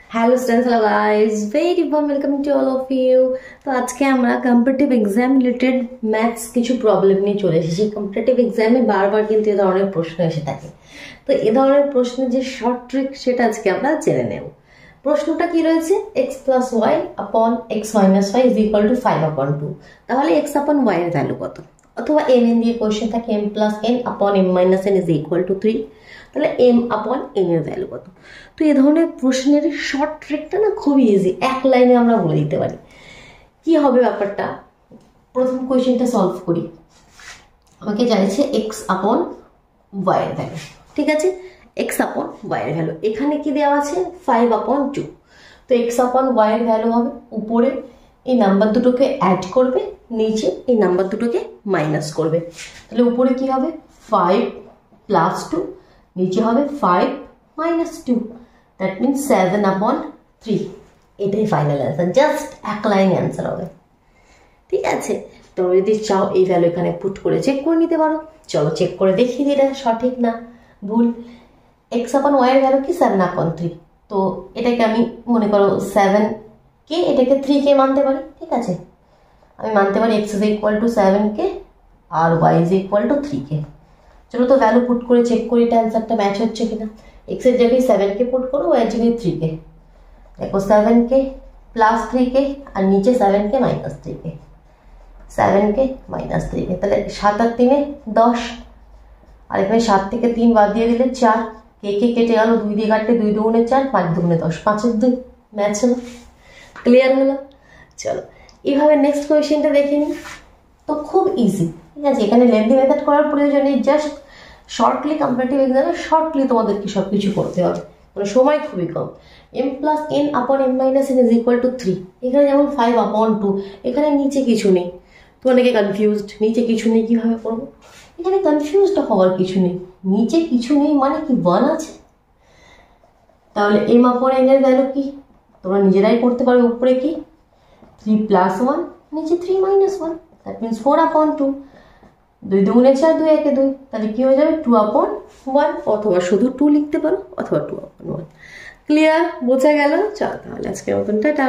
Hello students, hello guys, very warm welcome to all of you. তো আজকে আমরা competitive exam related maths কিছু problem নিয়ে চলে এসেছি। কম্পিটিটিভ এক্সামে বারবার কিন্তু এ ধরনের প্রশ্ন এসে থাকে। তো এ ধরনের প্রশ্নের যে শর্ট ট্রিক সেটা আজকে আমরা জেনে নেব। প্রশ্নটা কি রয়েছে? X plus y upon x minus y is equal to 5/2। তাহলে এক্স আপন ওয়াই এর ভ্যালু কত? অথবা এম এন দিয়ে কোয়েশ্চেন থাকে M plus N upon M minus N is equal to 3। তাহলে এম আপন এন এর ভ্যালু কত? তো এই ধরনের প্রশ্নের শর্ট ট্রিকটা না খুবই ইজি, এক লাইনে আমরা বলে দিতে পারি। কি হবে ব্যাপারটা? প্রথম কোয়েশ্চেনটা সলভ করি। আমাকে চাইছে এক্স আপন ওয়াই এর ভ্যালু, ঠিক আছে? এক্স আপন ওয়াই এর ভ্যালু এখানে কি দেওয়া আছে? 5/2। তো এক্স আপন ওয়াই এর ভ্যালু হবে উপরে এই নাম্বার দুটোকে অ্যাড করবে, নিচে এই নাম্বার দুটোকে মাইনাস করবে। তাহলে উপরে কি হবে? 5 + 2, নিচে হবে 5 - 2, দ্যাট মিনস 7/3। এটাই ফাইনাল অ্যান্সার, জাস্ট এক লাইন অ্যান্সার হবে, ঠিক আছে? তোমরা যদি চাও এই ভ্যালু এখানে পুট করে চেক করে নিতে পারো। চলো চেক করে দেখিয়ে দিই এটা সঠিক না ভুল। এক্স আপন ওয়াই এর ভ্যালু কি? 7/3। তো এটাকে আমি মনে করো 7কে, এটাকে 3কে মানতে পারি, ঠিক আছে? আমি মানতে পারি এক্স ইজ ইকুয়াল টু 7কে আর ওয়াই ইজ ইকুয়াল টু 3কে। চলো তো ভ্যালু পুট করে চেক করি এটা অ্যান্সারটা ম্যাচ হচ্ছে কিনা। এক্স এর জায়গায় 7কে পুট করো, ওয়াই এর জায়গায় 3কে। দেখো 7কে প্লাস 3কে আর নিচে 7কে মাইনাস 3কে, 7কে মাইনাস 3কে। তাহলে 7 আর 3 10, আর এখানে 7 থেকে 3 বাদ দিয়ে দিলে 4। কে কে কেটে গেল, 2 দিয়ে কাটলে 2 দুগুণে 4, 5 দুগুণে 10, 5 2 ম্যাচ হলো, ক্লিয়ার হলো। চলো এইভাবে নেক্সট কোয়েশ্চেনটা দেখে নিই। তো খুব ইজি, ঠিক আছে? এখানে লেন্থি মেথড করার প্রয়োজন নেই, জাস্ট শর্টলি কম্পারেটিভ এক্সামে শর্টলি তোমাদেরকে সব কিছু করতে হবে, মানে সময় খুবই কম। M plus N upon M minus N is equal to 3। এখানে যেমন 5/2, এখানে নিচে কিছু নেই। তো অনেকে কনফিউজড, নিচে কিছু নেই কীভাবে করবো? এখানে কনফিউজড হওয়ার কিছু নেই, নিচে কিছু নেই মানে কি 1 আছে। তাহলে এম আপন এন এর ভ্যালু কি তোমরা নিজেরাই করতে পারো। উপরে কি 3 + 1, নিচে 3 - 1, দ্যাট মিনস 4/2। 2 দুগুণে 4, 2 একে 2, তাহলে কি হয়ে যাবে? 2/1। অথবা শুধু 2 লিখতে পারো, অথবা 2/1। ক্লিয়ার? বোঝা গেল? চল তাহলে আজকের মতন টাটা।